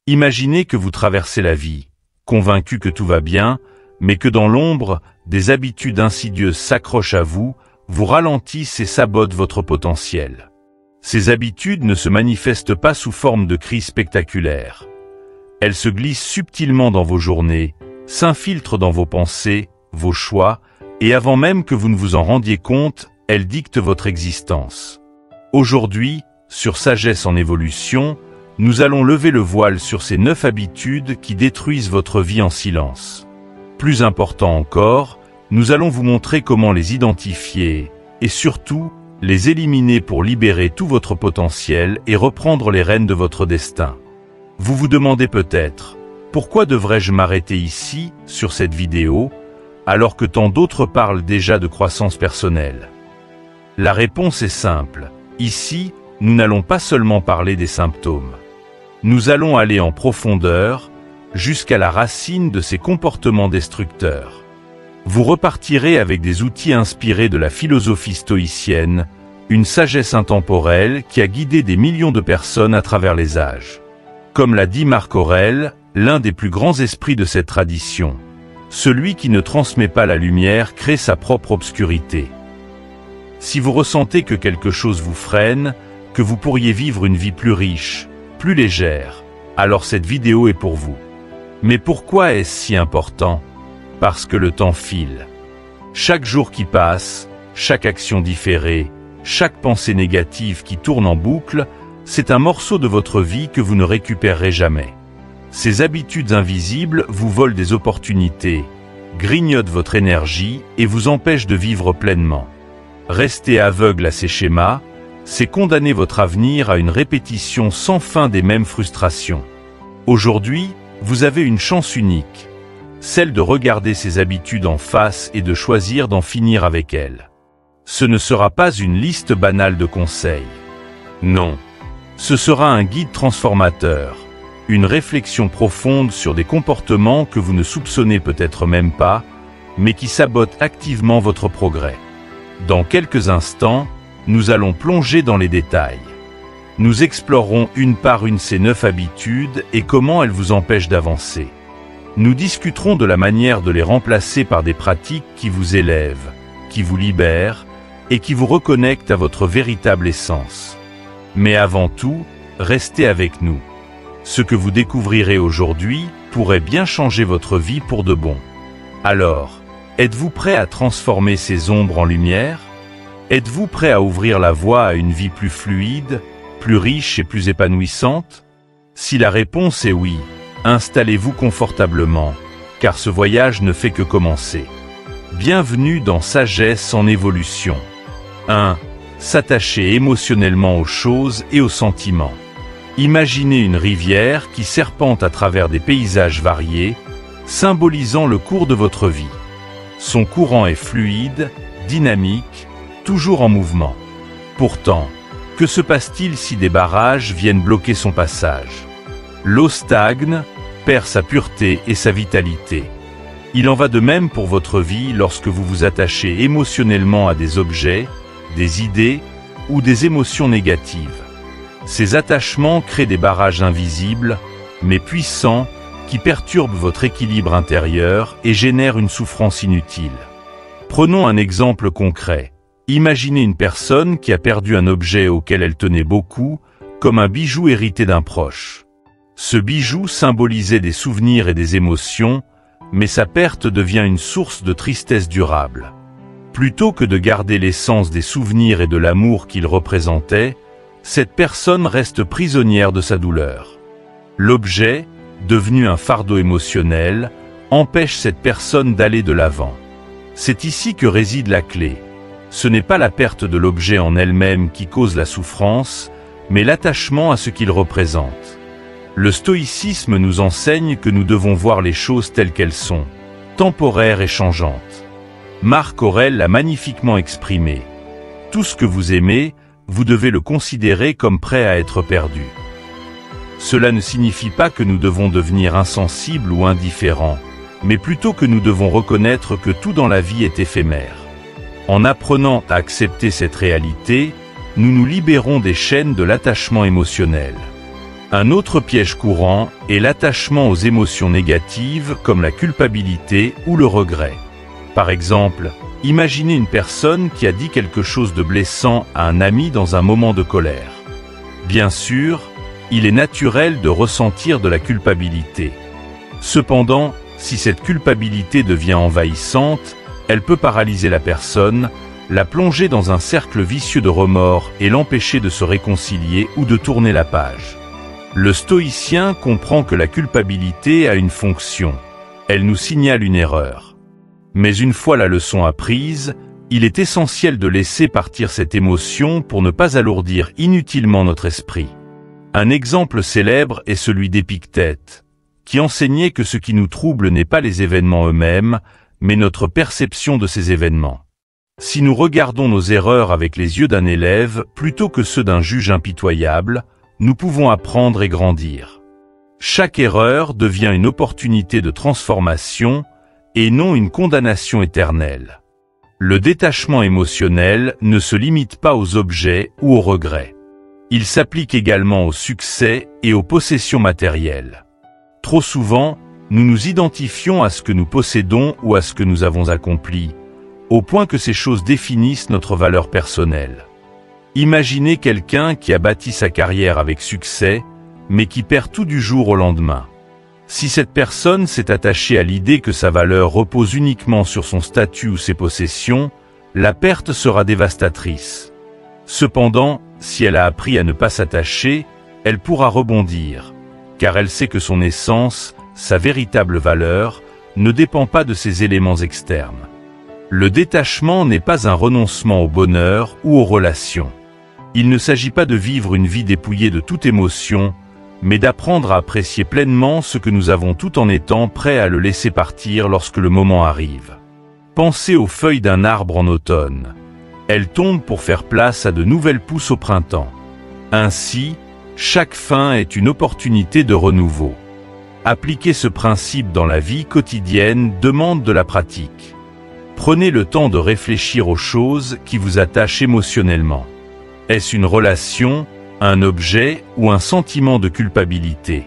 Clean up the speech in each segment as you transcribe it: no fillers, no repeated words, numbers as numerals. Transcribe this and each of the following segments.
Imaginez que vous traversez la vie, convaincu que tout va bien, mais que dans l'ombre, des habitudes insidieuses s'accrochent à vous, vous ralentissent et sabotent votre potentiel. Ces habitudes ne se manifestent pas sous forme de cris spectaculaires. Elles se glissent subtilement dans vos journées, s'infiltrent dans vos pensées, vos choix, et avant même que vous ne vous en rendiez compte, elles dictent votre existence. Aujourd'hui, sur Sagesse en évolution, nous allons lever le voile sur ces 9 habitudes qui détruisent votre vie en silence. Plus important encore, nous allons vous montrer comment les identifier et surtout, les éliminer pour libérer tout votre potentiel et reprendre les rênes de votre destin. Vous vous demandez peut-être, pourquoi devrais-je m'arrêter ici, sur cette vidéo, alors que tant d'autres parlent déjà de croissance personnelle? La réponse est simple. Ici, nous n'allons pas seulement parler des symptômes. Nous allons aller en profondeur, jusqu'à la racine de ces comportements destructeurs. Vous repartirez avec des outils inspirés de la philosophie stoïcienne, une sagesse intemporelle qui a guidé des millions de personnes à travers les âges. Comme l'a dit Marc Aurèle, l'un des plus grands esprits de cette tradition, celui qui ne transmet pas la lumière crée sa propre obscurité. Si vous ressentez que quelque chose vous freine, que vous pourriez vivre une vie plus riche, plus légère, alors cette vidéo est pour vous. Mais pourquoi est-ce si important? Parce que le temps file. Chaque jour qui passe, chaque action différée, chaque pensée négative qui tourne en boucle, c'est un morceau de votre vie que vous ne récupérerez jamais. Ces habitudes invisibles vous volent des opportunités, grignotent votre énergie et vous empêchent de vivre pleinement. Rester aveugle à ces schémas, c'est condamner votre avenir à une répétition sans fin des mêmes frustrations. Aujourd'hui, vous avez une chance unique, celle de regarder ces habitudes en face et de choisir d'en finir avec elles. Ce ne sera pas une liste banale de conseils. Non, ce sera un guide transformateur, une réflexion profonde sur des comportements que vous ne soupçonnez peut-être même pas, mais qui sabotent activement votre progrès. Dans quelques instants, nous allons plonger dans les détails. Nous explorerons une par une ces 9 habitudes et comment elles vous empêchent d'avancer. Nous discuterons de la manière de les remplacer par des pratiques qui vous élèvent, qui vous libèrent et qui vous reconnectent à votre véritable essence. Mais avant tout, restez avec nous. Ce que vous découvrirez aujourd'hui pourrait bien changer votre vie pour de bon. Alors, êtes-vous prêt à transformer ces ombres en lumière? Êtes-vous prêt à ouvrir la voie à une vie plus fluide, plus riche et plus épanouissante? Si la réponse est oui, installez-vous confortablement, car ce voyage ne fait que commencer. Bienvenue dans Sagesse en évolution. 1. S'attacher émotionnellement aux choses et aux sentiments. Imaginez une rivière qui serpente à travers des paysages variés, symbolisant le cours de votre vie. Son courant est fluide, dynamique, toujours en mouvement. Pourtant, que se passe-t-il si des barrages viennent bloquer son passage? L'eau stagne, perd sa pureté et sa vitalité. Il en va de même pour votre vie lorsque vous vous attachez émotionnellement à des objets, des idées ou des émotions négatives. Ces attachements créent des barrages invisibles, mais puissants, qui perturbent votre équilibre intérieur et génèrent une souffrance inutile. Prenons un exemple concret. Imaginez une personne qui a perdu un objet auquel elle tenait beaucoup, comme un bijou hérité d'un proche. Ce bijou symbolisait des souvenirs et des émotions, mais sa perte devient une source de tristesse durable. Plutôt que de garder l'essence des souvenirs et de l'amour qu'il représentait, cette personne reste prisonnière de sa douleur. L'objet, devenu un fardeau émotionnel, empêche cette personne d'aller de l'avant. C'est ici que réside la clé. Ce n'est pas la perte de l'objet en elle-même qui cause la souffrance, mais l'attachement à ce qu'il représente. Le stoïcisme nous enseigne que nous devons voir les choses telles qu'elles sont, temporaires et changeantes. Marc Aurèle l'a magnifiquement exprimé. Tout ce que vous aimez, vous devez le considérer comme prêt à être perdu. Cela ne signifie pas que nous devons devenir insensibles ou indifférents, mais plutôt que nous devons reconnaître que tout dans la vie est éphémère. En apprenant à accepter cette réalité, nous nous libérons des chaînes de l'attachement émotionnel. Un autre piège courant est l'attachement aux émotions négatives comme la culpabilité ou le regret. Par exemple, imaginez une personne qui a dit quelque chose de blessant à un ami dans un moment de colère. Bien sûr, il est naturel de ressentir de la culpabilité. Cependant, si cette culpabilité devient envahissante, elle peut paralyser la personne, la plonger dans un cercle vicieux de remords et l'empêcher de se réconcilier ou de tourner la page. Le stoïcien comprend que la culpabilité a une fonction. Elle nous signale une erreur. Mais une fois la leçon apprise, il est essentiel de laisser partir cette émotion pour ne pas alourdir inutilement notre esprit. Un exemple célèbre est celui d'Épictète, qui enseignait que ce qui nous trouble n'est pas les événements eux-mêmes, mais notre perception de ces événements. Si nous regardons nos erreurs avec les yeux d'un élève plutôt que ceux d'un juge impitoyable, nous pouvons apprendre et grandir. Chaque erreur devient une opportunité de transformation et non une condamnation éternelle. Le détachement émotionnel ne se limite pas aux objets ou aux regrets. Il s'applique également au succès et aux possessions matérielles. Trop souvent, nous nous identifions à ce que nous possédons ou à ce que nous avons accompli, au point que ces choses définissent notre valeur personnelle. Imaginez quelqu'un qui a bâti sa carrière avec succès, mais qui perd tout du jour au lendemain. Si cette personne s'est attachée à l'idée que sa valeur repose uniquement sur son statut ou ses possessions, la perte sera dévastatrice. Cependant, si elle a appris à ne pas s'attacher, elle pourra rebondir, car elle sait que son essence, sa véritable valeur, ne dépend pas de ces éléments externes. Le détachement n'est pas un renoncement au bonheur ou aux relations. Il ne s'agit pas de vivre une vie dépouillée de toute émotion, mais d'apprendre à apprécier pleinement ce que nous avons tout en étant prêts à le laisser partir lorsque le moment arrive. Pensez aux feuilles d'un arbre en automne. Elles tombent pour faire place à de nouvelles pousses au printemps. Ainsi, chaque fin est une opportunité de renouveau. Appliquer ce principe dans la vie quotidienne demande de la pratique. Prenez le temps de réfléchir aux choses qui vous attachent émotionnellement. Est-ce une relation, un objet ou un sentiment de culpabilité?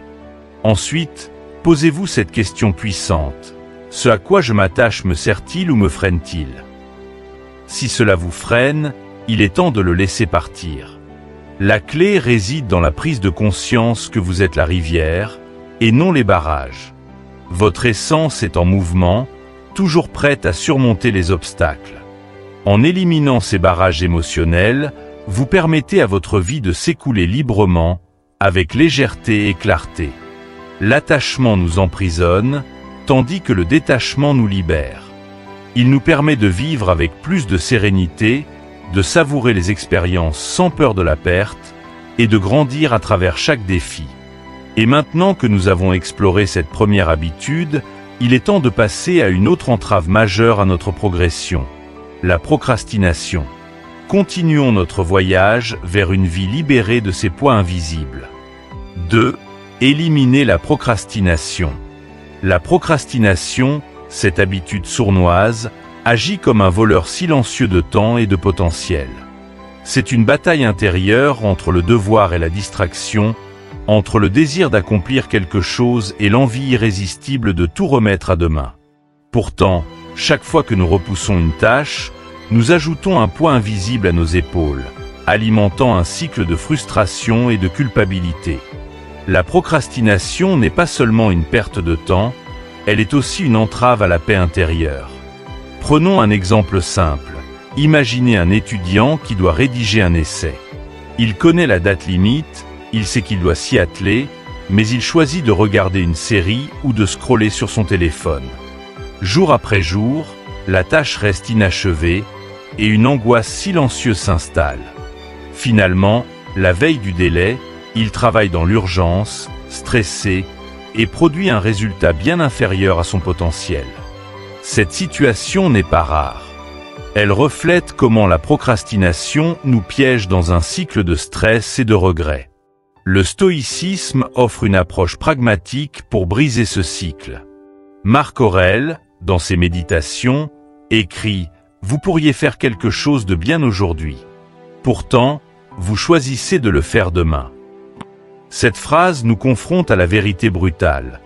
Ensuite, posez-vous cette question puissante. Ce à quoi je m'attache me sert-il ou me freine-t-il? Si cela vous freine, il est temps de le laisser partir. La clé réside dans la prise de conscience que vous êtes la rivière, et non les barrages. Votre essence est en mouvement, toujours prête à surmonter les obstacles. En éliminant ces barrages émotionnels, vous permettez à votre vie de s'écouler librement, avec légèreté et clarté. L'attachement nous emprisonne, tandis que le détachement nous libère. Il nous permet de vivre avec plus de sérénité, de savourer les expériences sans peur de la perte, et de grandir à travers chaque défi. Et maintenant que nous avons exploré cette première habitude, il est temps de passer à une autre entrave majeure à notre progression, la procrastination. Continuons notre voyage vers une vie libérée de ces poids invisibles. 2. Éliminer la procrastination. La procrastination, cette habitude sournoise, agit comme un voleur silencieux de temps et de potentiel. C'est une bataille intérieure entre le devoir et la distraction, entre le désir d'accomplir quelque chose et l'envie irrésistible de tout remettre à demain. Pourtant, chaque fois que nous repoussons une tâche, nous ajoutons un poids invisible à nos épaules, alimentant un cycle de frustration et de culpabilité. La procrastination n'est pas seulement une perte de temps, elle est aussi une entrave à la paix intérieure. Prenons un exemple simple. Imaginez un étudiant qui doit rédiger un essai. Il connaît la date limite, il sait qu'il doit s'y atteler, mais il choisit de regarder une série ou de scroller sur son téléphone. Jour après jour, la tâche reste inachevée et une angoisse silencieuse s'installe. Finalement, la veille du délai, il travaille dans l'urgence, stressé, et produit un résultat bien inférieur à son potentiel. Cette situation n'est pas rare. Elle reflète comment la procrastination nous piège dans un cycle de stress et de regret. Le stoïcisme offre une approche pragmatique pour briser ce cycle. Marc Aurèle, dans ses méditations, écrit « Vous pourriez faire quelque chose de bien aujourd'hui. Pourtant, vous choisissez de le faire demain. » Cette phrase nous confronte à la vérité brutale.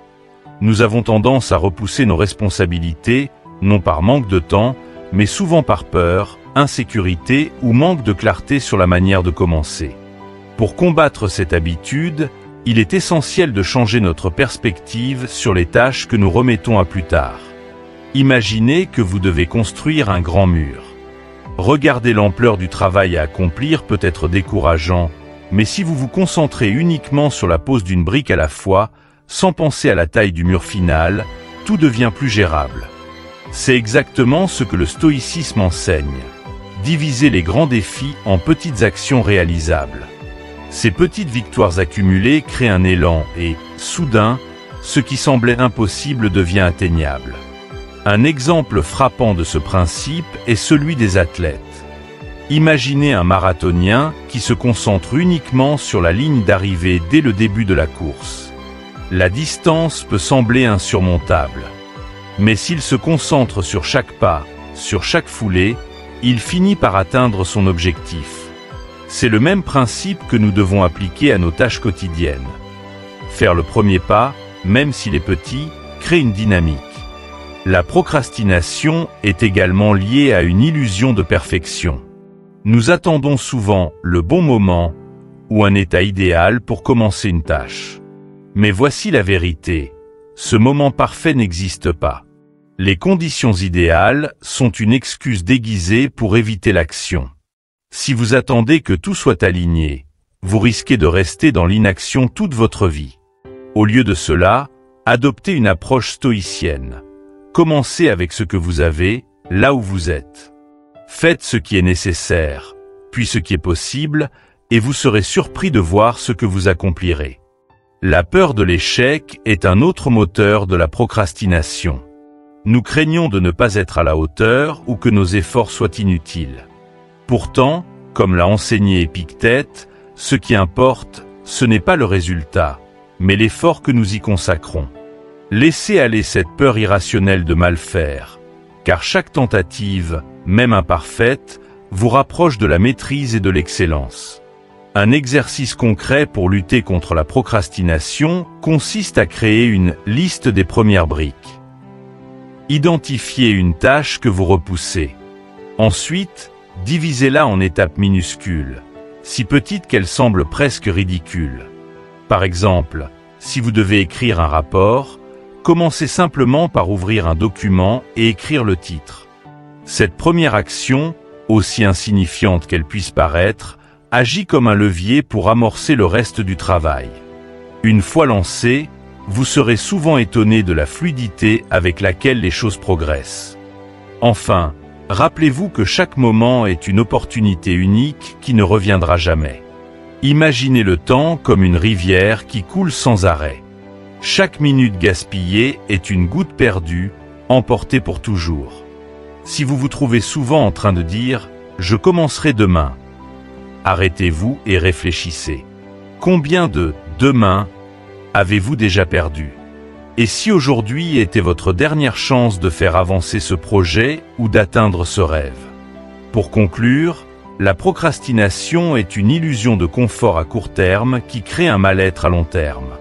Nous avons tendance à repousser nos responsabilités, non par manque de temps, mais souvent par peur, insécurité ou manque de clarté sur la manière de commencer. Pour combattre cette habitude, il est essentiel de changer notre perspective sur les tâches que nous remettons à plus tard. Imaginez que vous devez construire un grand mur. Regarder l'ampleur du travail à accomplir peut être décourageant, mais si vous vous concentrez uniquement sur la pose d'une brique à la fois, sans penser à la taille du mur final, tout devient plus gérable. C'est exactement ce que le stoïcisme enseigne. Diviser les grands défis en petites actions réalisables. Ces petites victoires accumulées créent un élan et, soudain, ce qui semblait impossible devient atteignable. Un exemple frappant de ce principe est celui des athlètes. Imaginez un marathonien qui se concentre uniquement sur la ligne d'arrivée dès le début de la course. La distance peut sembler insurmontable. Mais s'il se concentre sur chaque pas, sur chaque foulée, il finit par atteindre son objectif. C'est le même principe que nous devons appliquer à nos tâches quotidiennes. Faire le premier pas, même s'il est petit, crée une dynamique. La procrastination est également liée à une illusion de perfection. Nous attendons souvent le bon moment ou un état idéal pour commencer une tâche. Mais voici la vérité, ce moment parfait n'existe pas. Les conditions idéales sont une excuse déguisée pour éviter l'action. Si vous attendez que tout soit aligné, vous risquez de rester dans l'inaction toute votre vie. Au lieu de cela, adoptez une approche stoïcienne. Commencez avec ce que vous avez, là où vous êtes. Faites ce qui est nécessaire, puis ce qui est possible, et vous serez surpris de voir ce que vous accomplirez. La peur de l'échec est un autre moteur de la procrastination. Nous craignons de ne pas être à la hauteur ou que nos efforts soient inutiles. Pourtant, comme l'a enseigné Épictète, ce qui importe, ce n'est pas le résultat, mais l'effort que nous y consacrons. Laissez aller cette peur irrationnelle de mal faire, car chaque tentative, même imparfaite, vous rapproche de la maîtrise et de l'excellence. Un exercice concret pour lutter contre la procrastination consiste à créer une liste des premières briques. Identifiez une tâche que vous repoussez. Ensuite, divisez-la en étapes minuscules, si petites qu'elles semblent presque ridicules. Par exemple, si vous devez écrire un rapport, commencez simplement par ouvrir un document et écrire le titre. Cette première action, aussi insignifiante qu'elle puisse paraître, agit comme un levier pour amorcer le reste du travail. Une fois lancé, vous serez souvent étonné de la fluidité avec laquelle les choses progressent. Enfin, rappelez-vous que chaque moment est une opportunité unique qui ne reviendra jamais. Imaginez le temps comme une rivière qui coule sans arrêt. Chaque minute gaspillée est une goutte perdue, emportée pour toujours. Si vous vous trouvez souvent en train de dire « je commencerai demain », arrêtez-vous et réfléchissez. Combien de « demain » avez-vous déjà perdu? Et si aujourd'hui était votre dernière chance de faire avancer ce projet ou d'atteindre ce rêve? Pour conclure, la procrastination est une illusion de confort à court terme qui crée un mal-être à long terme.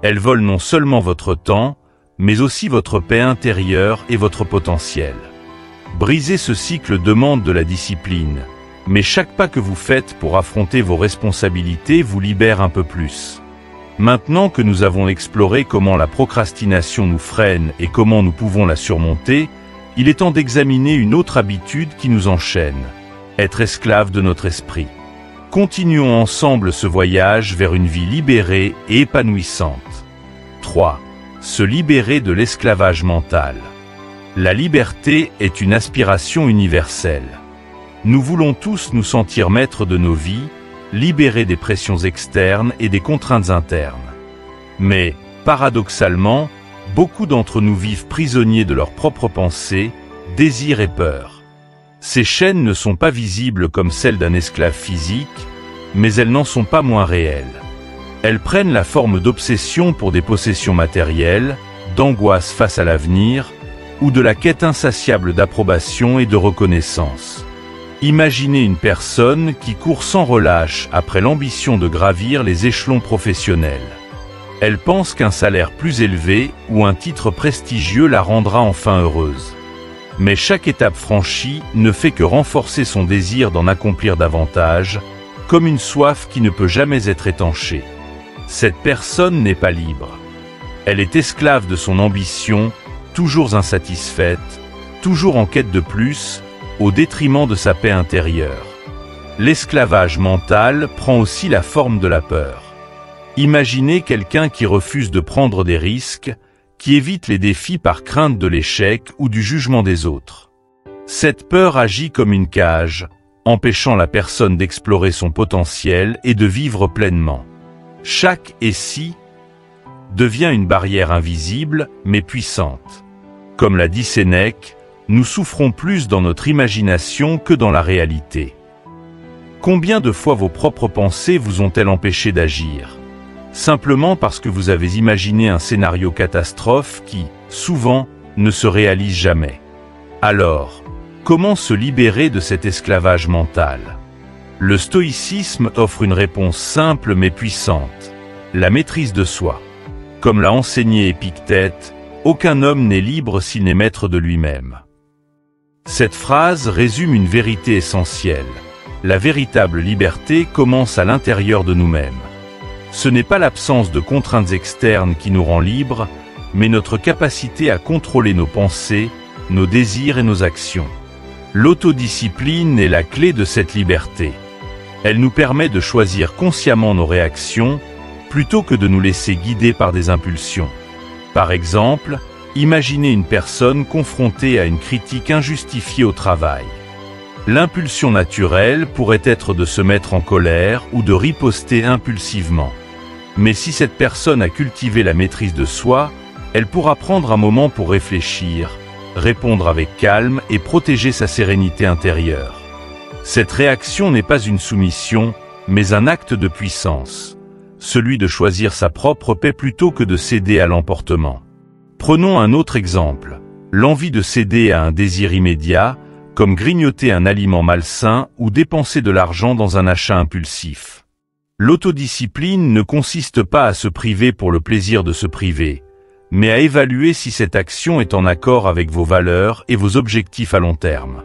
Elle vole non seulement votre temps, mais aussi votre paix intérieure et votre potentiel. Briser ce cycle demande de la discipline, mais chaque pas que vous faites pour affronter vos responsabilités vous libère un peu plus. Maintenant que nous avons exploré comment la procrastination nous freine et comment nous pouvons la surmonter, il est temps d'examiner une autre habitude qui nous enchaîne, être esclave de notre esprit. Continuons ensemble ce voyage vers une vie libérée et épanouissante. 3. Se libérer de l'esclavage mental. La liberté est une aspiration universelle. Nous voulons tous nous sentir maîtres de nos vies, libérés des pressions externes et des contraintes internes. Mais, paradoxalement, beaucoup d'entre nous vivent prisonniers de leurs propres pensées, désirs et peurs. Ces chaînes ne sont pas visibles comme celles d'un esclave physique, mais elles n'en sont pas moins réelles. Elles prennent la forme d'obsessions pour des possessions matérielles, d'angoisse face à l'avenir, ou de la quête insatiable d'approbation et de reconnaissance. Imaginez une personne qui court sans relâche après l'ambition de gravir les échelons professionnels. Elle pense qu'un salaire plus élevé ou un titre prestigieux la rendra enfin heureuse. Mais chaque étape franchie ne fait que renforcer son désir d'en accomplir davantage, comme une soif qui ne peut jamais être étanchée. Cette personne n'est pas libre. Elle est esclave de son ambition, toujours insatisfaite, toujours en quête de plus, au détriment de sa paix intérieure. L'esclavage mental prend aussi la forme de la peur. Imaginez quelqu'un qui refuse de prendre des risques, qui évite les défis par crainte de l'échec ou du jugement des autres. Cette peur agit comme une cage, empêchant la personne d'explorer son potentiel et de vivre pleinement. Chaque « et si » devient une barrière invisible mais puissante. Comme l'a dit Sénèque, nous souffrons plus dans notre imagination que dans la réalité. Combien de fois vos propres pensées vous ont-elles empêché d'agir ? Simplement parce que vous avez imaginé un scénario catastrophe qui, souvent, ne se réalise jamais. Alors, comment se libérer de cet esclavage mental ? Le stoïcisme offre une réponse simple mais puissante. La maîtrise de soi. Comme l'a enseigné Épictète, aucun homme n'est libre s'il n'est maître de lui-même. Cette phrase résume une vérité essentielle. La véritable liberté commence à l'intérieur de nous-mêmes. Ce n'est pas l'absence de contraintes externes qui nous rend libres, mais notre capacité à contrôler nos pensées, nos désirs et nos actions. L'autodiscipline est la clé de cette liberté. Elle nous permet de choisir consciemment nos réactions, plutôt que de nous laisser guider par des impulsions. Par exemple, imaginez une personne confrontée à une critique injustifiée au travail. L'impulsion naturelle pourrait être de se mettre en colère ou de riposter impulsivement. Mais si cette personne a cultivé la maîtrise de soi, elle pourra prendre un moment pour réfléchir, répondre avec calme et protéger sa sérénité intérieure. Cette réaction n'est pas une soumission, mais un acte de puissance. Celui de choisir sa propre paix plutôt que de céder à l'emportement. Prenons un autre exemple, l'envie de céder à un désir immédiat, comme grignoter un aliment malsain ou dépenser de l'argent dans un achat impulsif. L'autodiscipline ne consiste pas à se priver pour le plaisir de se priver, mais à évaluer si cette action est en accord avec vos valeurs et vos objectifs à long terme.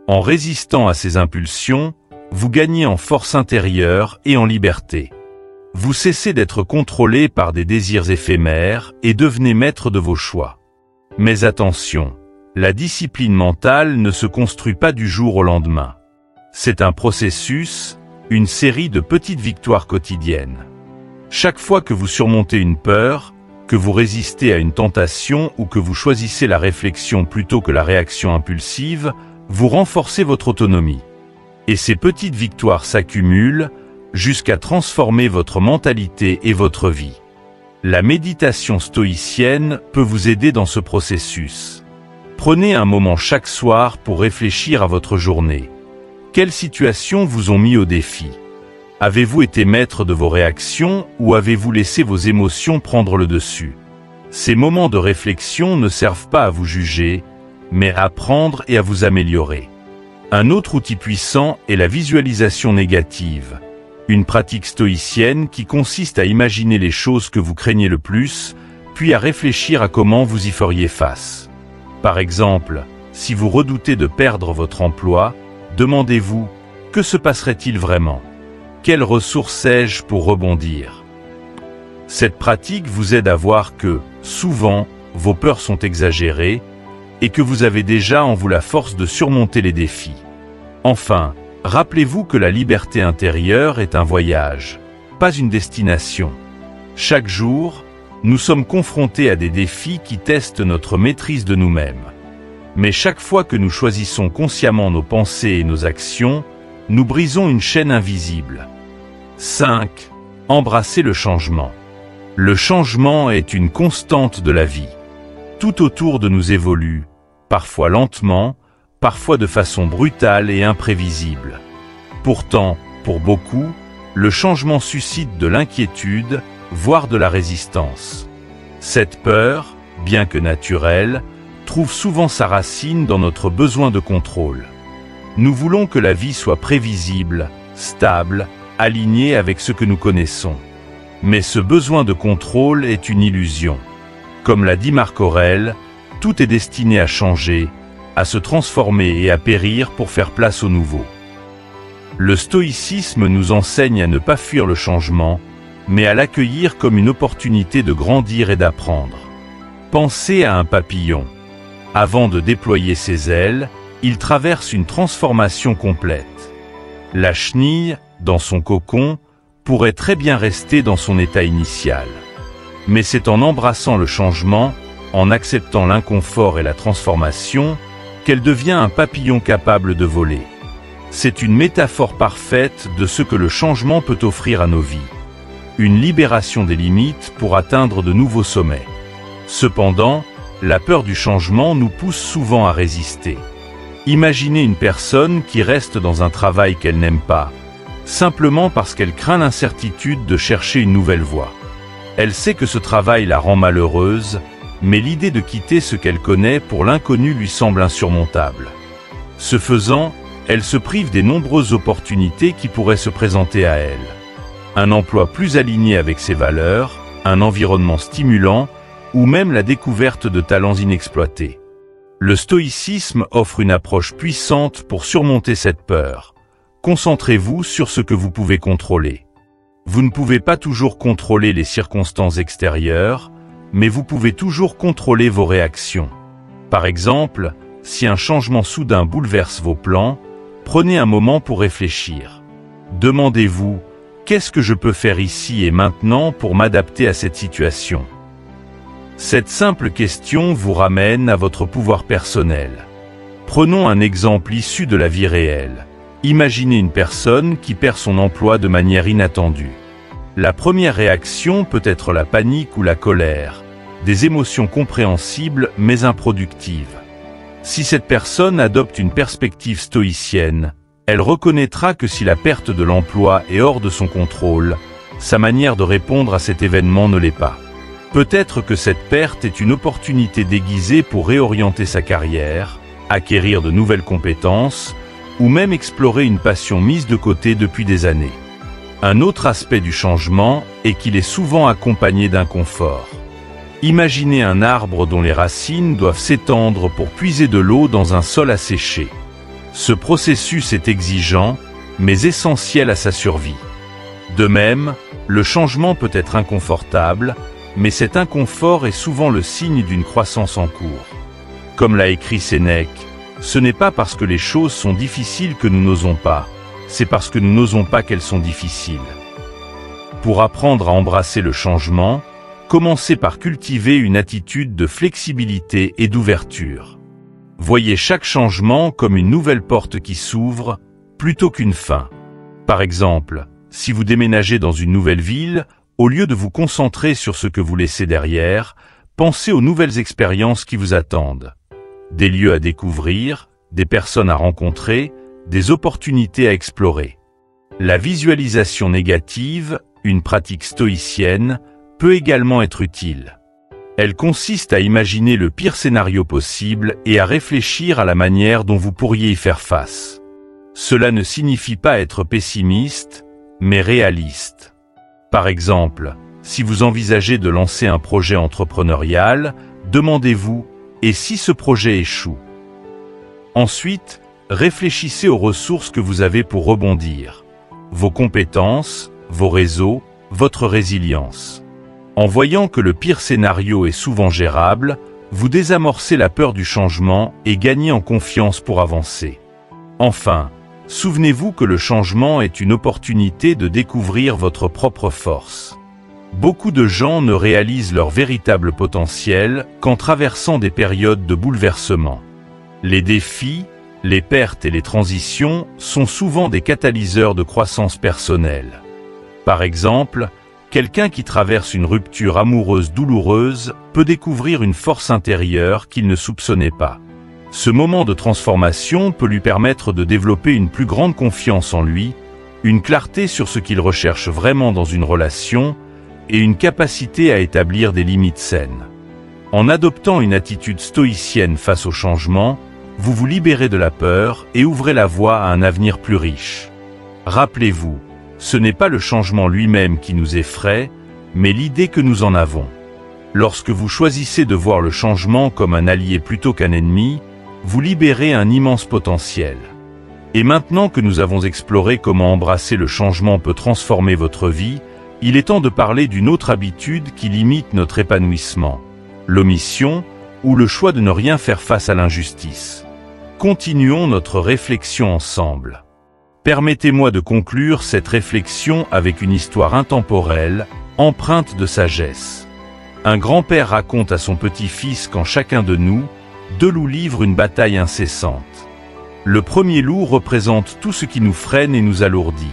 En résistant à ces impulsions, vous gagnez en force intérieure et en liberté. Vous cessez d'être contrôlé par des désirs éphémères et devenez maître de vos choix. Mais attention, la discipline mentale ne se construit pas du jour au lendemain. C'est un processus, une série de petites victoires quotidiennes. Chaque fois que vous surmontez une peur, que vous résistez à une tentation ou que vous choisissez la réflexion plutôt que la réaction impulsive, vous renforcez votre autonomie. Et ces petites victoires s'accumulent, jusqu'à transformer votre mentalité et votre vie. La méditation stoïcienne peut vous aider dans ce processus. Prenez un moment chaque soir pour réfléchir à votre journée. Quelles situations vous ont mis au défi ? Avez-vous été maître de vos réactions ou avez-vous laissé vos émotions prendre le dessus ? Ces moments de réflexion ne servent pas à vous juger, mais à apprendre et à vous améliorer. Un autre outil puissant est la visualisation négative. Une pratique stoïcienne qui consiste à imaginer les choses que vous craignez le plus, puis à réfléchir à comment vous y feriez face. Par exemple, si vous redoutez de perdre votre emploi, demandez-vous, que se passerait-il vraiment ? Quelles ressources ai-je pour rebondir ? Cette pratique vous aide à voir que, souvent, vos peurs sont exagérées et que vous avez déjà en vous la force de surmonter les défis. Enfin, rappelez-vous que la liberté intérieure est un voyage, pas une destination. Chaque jour, nous sommes confrontés à des défis qui testent notre maîtrise de nous-mêmes. Mais chaque fois que nous choisissons consciemment nos pensées et nos actions, nous brisons une chaîne invisible. 5. Embrasser le changement. Le changement est une constante de la vie. Tout autour de nous évolue, parfois lentement, parfois de façon brutale et imprévisible. Pourtant, pour beaucoup, le changement suscite de l'inquiétude, voire de la résistance. Cette peur, bien que naturelle, trouve souvent sa racine dans notre besoin de contrôle. Nous voulons que la vie soit prévisible, stable, alignée avec ce que nous connaissons. Mais ce besoin de contrôle est une illusion. Comme l'a dit Marc Aurèle, tout est destiné à changer, à se transformer et à périr pour faire place au nouveau. Le stoïcisme nous enseigne à ne pas fuir le changement, mais à l'accueillir comme une opportunité de grandir et d'apprendre. Pensez à un papillon. Avant de déployer ses ailes, il traverse une transformation complète. La chenille, dans son cocon, pourrait très bien rester dans son état initial. Mais c'est en embrassant le changement, en acceptant l'inconfort et la transformation, qu'elle devient un papillon capable de voler. C'est une métaphore parfaite de ce que le changement peut offrir à nos vies. Une libération des limites pour atteindre de nouveaux sommets. Cependant, la peur du changement nous pousse souvent à résister. Imaginez une personne qui reste dans un travail qu'elle n'aime pas, simplement parce qu'elle craint l'incertitude de chercher une nouvelle voie. Elle sait que ce travail la rend malheureuse, mais l'idée de quitter ce qu'elle connaît pour l'inconnu lui semble insurmontable. Ce faisant, elle se prive des nombreuses opportunités qui pourraient se présenter à elle. Un emploi plus aligné avec ses valeurs, un environnement stimulant, ou même la découverte de talents inexploités. Le stoïcisme offre une approche puissante pour surmonter cette peur. Concentrez-vous sur ce que vous pouvez contrôler. Vous ne pouvez pas toujours contrôler les circonstances extérieures, mais vous pouvez toujours contrôler vos réactions. Par exemple, si un changement soudain bouleverse vos plans, prenez un moment pour réfléchir. Demandez-vous, qu'est-ce que je peux faire ici et maintenant pour m'adapter à cette situation ? Cette simple question vous ramène à votre pouvoir personnel. Prenons un exemple issu de la vie réelle. Imaginez une personne qui perd son emploi de manière inattendue. La première réaction peut être la panique ou la colère, des émotions compréhensibles mais improductives. Si cette personne adopte une perspective stoïcienne, elle reconnaîtra que si la perte de l'emploi est hors de son contrôle, sa manière de répondre à cet événement ne l'est pas. Peut-être que cette perte est une opportunité déguisée pour réorienter sa carrière, acquérir de nouvelles compétences, ou même explorer une passion mise de côté depuis des années. Un autre aspect du changement est qu'il est souvent accompagné d'inconfort. Imaginez un arbre dont les racines doivent s'étendre pour puiser de l'eau dans un sol asséché. Ce processus est exigeant, mais essentiel à sa survie. De même, le changement peut être inconfortable, mais cet inconfort est souvent le signe d'une croissance en cours. Comme l'a écrit Sénèque, ce n'est pas parce que les choses sont difficiles que nous n'osons pas, c'est parce que nous n'osons pas qu'elles sont difficiles. Pour apprendre à embrasser le changement, commencez par cultiver une attitude de flexibilité et d'ouverture. Voyez chaque changement comme une nouvelle porte qui s'ouvre, plutôt qu'une fin. Par exemple, si vous déménagez dans une nouvelle ville, au lieu de vous concentrer sur ce que vous laissez derrière, pensez aux nouvelles expériences qui vous attendent. Des lieux à découvrir, des personnes à rencontrer, des opportunités à explorer. La visualisation négative, une pratique stoïcienne, peut également être utile. Elle consiste à imaginer le pire scénario possible et à réfléchir à la manière dont vous pourriez y faire face. Cela ne signifie pas être pessimiste, mais réaliste. Par exemple, si vous envisagez de lancer un projet entrepreneurial, demandez-vous « et si ce projet échoue ?» Ensuite, réfléchissez aux ressources que vous avez pour rebondir. Vos compétences, vos réseaux, votre résilience. En voyant que le pire scénario est souvent gérable, vous désamorcez la peur du changement et gagnez en confiance pour avancer. Enfin, souvenez-vous que le changement est une opportunité de découvrir votre propre force. Beaucoup de gens ne réalisent leur véritable potentiel qu'en traversant des périodes de bouleversement. Les défis, les pertes et les transitions sont souvent des catalyseurs de croissance personnelle. Par exemple, quelqu'un qui traverse une rupture amoureuse douloureuse peut découvrir une force intérieure qu'il ne soupçonnait pas. Ce moment de transformation peut lui permettre de développer une plus grande confiance en lui, une clarté sur ce qu'il recherche vraiment dans une relation et une capacité à établir des limites saines. En adoptant une attitude stoïcienne face au changement, vous vous libérez de la peur et ouvrez la voie à un avenir plus riche. Rappelez-vous, ce n'est pas le changement lui-même qui nous effraie, mais l'idée que nous en avons. Lorsque vous choisissez de voir le changement comme un allié plutôt qu'un ennemi, vous libérez un immense potentiel. Et maintenant que nous avons exploré comment embrasser le changement peut transformer votre vie, il est temps de parler d'une autre habitude qui limite notre épanouissement, l'omission ou le choix de ne rien faire face à l'injustice. Continuons notre réflexion ensemble. Permettez-moi de conclure cette réflexion avec une histoire intemporelle, empreinte de sagesse. Un grand-père raconte à son petit-fils qu'en chacun de nous, deux loups livrent une bataille incessante. Le premier loup représente tout ce qui nous freine et nous alourdit.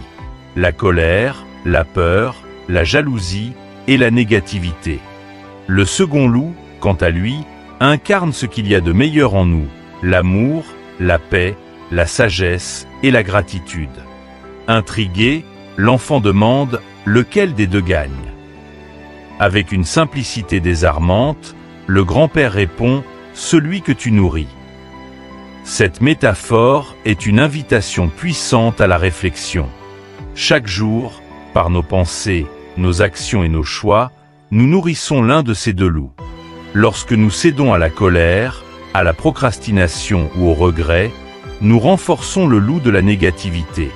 La colère, la peur, la jalousie et la négativité. Le second loup, quant à lui, incarne ce qu'il y a de meilleur en nous, l'amour, la paix, la sagesse et la gratitude. Intrigué, l'enfant demande lequel des deux gagne. Avec une simplicité désarmante, le grand-père répond « celui que tu nourris ». Cette métaphore est une invitation puissante à la réflexion. Chaque jour, par nos pensées, nos actions et nos choix, nous nourrissons l'un de ces deux loups. Lorsque nous cédons à la colère, à la procrastination ou au regret, nous renforçons le loup de la négativité.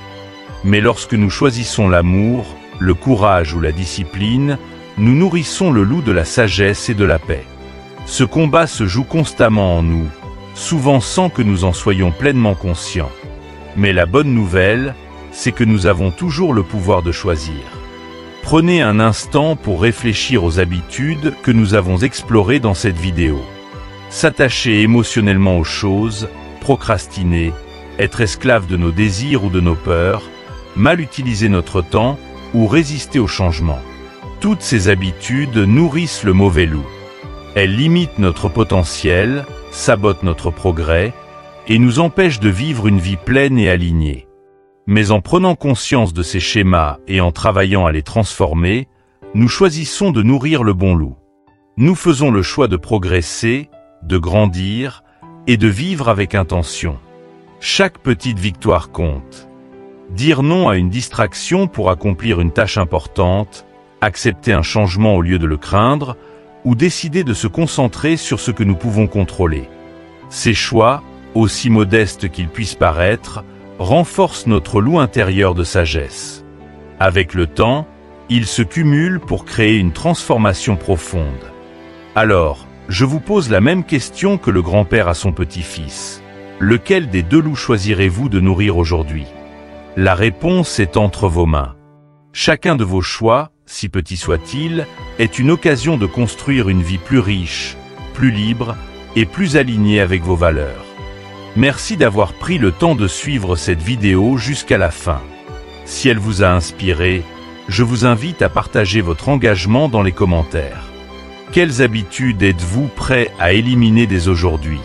Mais lorsque nous choisissons l'amour, le courage ou la discipline, nous nourrissons le loup de la sagesse et de la paix. Ce combat se joue constamment en nous, souvent sans que nous en soyons pleinement conscients. Mais la bonne nouvelle, c'est que nous avons toujours le pouvoir de choisir. Prenez un instant pour réfléchir aux habitudes que nous avons explorées dans cette vidéo. S'attacher émotionnellement aux choses, procrastiner, être esclave de nos désirs ou de nos peurs, mal utiliser notre temps ou résister au changement. Toutes ces habitudes nourrissent le mauvais loup. Elles limitent notre potentiel, sabotent notre progrès et nous empêchent de vivre une vie pleine et alignée. Mais en prenant conscience de ces schémas et en travaillant à les transformer, nous choisissons de nourrir le bon loup. Nous faisons le choix de progresser, de grandir et de vivre avec intention. Chaque petite victoire compte. Dire non à une distraction pour accomplir une tâche importante, accepter un changement au lieu de le craindre, ou décider de se concentrer sur ce que nous pouvons contrôler. Ces choix, aussi modestes qu'ils puissent paraître, renforcent notre loup intérieur de sagesse. Avec le temps, ils se cumulent pour créer une transformation profonde. Alors, je vous pose la même question que le grand-père à son petit-fils. Lequel des deux loups choisirez-vous de nourrir aujourd'hui? La réponse est entre vos mains. Chacun de vos choix, si petit soit-il, est une occasion de construire une vie plus riche, plus libre et plus alignée avec vos valeurs. Merci d'avoir pris le temps de suivre cette vidéo jusqu'à la fin. Si elle vous a inspiré, je vous invite à partager votre engagement dans les commentaires. Quelles habitudes êtes-vous prêt à éliminer dès aujourd'hui?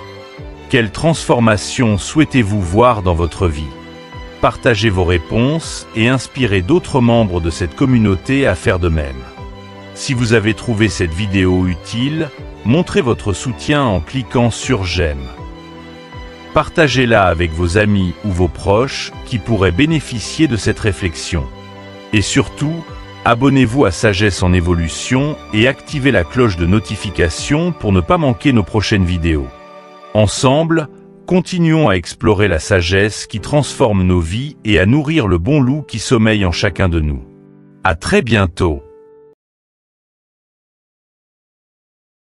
Quelle transformation souhaitez-vous voir dans votre vie? Partagez vos réponses et inspirez d'autres membres de cette communauté à faire de même. Si vous avez trouvé cette vidéo utile, montrez votre soutien en cliquant sur j'aime. Partagez-la avec vos amis ou vos proches qui pourraient bénéficier de cette réflexion. Et surtout, abonnez-vous à Sagesse en Évolution et activez la cloche de notification pour ne pas manquer nos prochaines vidéos. Ensemble, continuons à explorer la sagesse qui transforme nos vies et à nourrir le bon loup qui sommeille en chacun de nous. À très bientôt!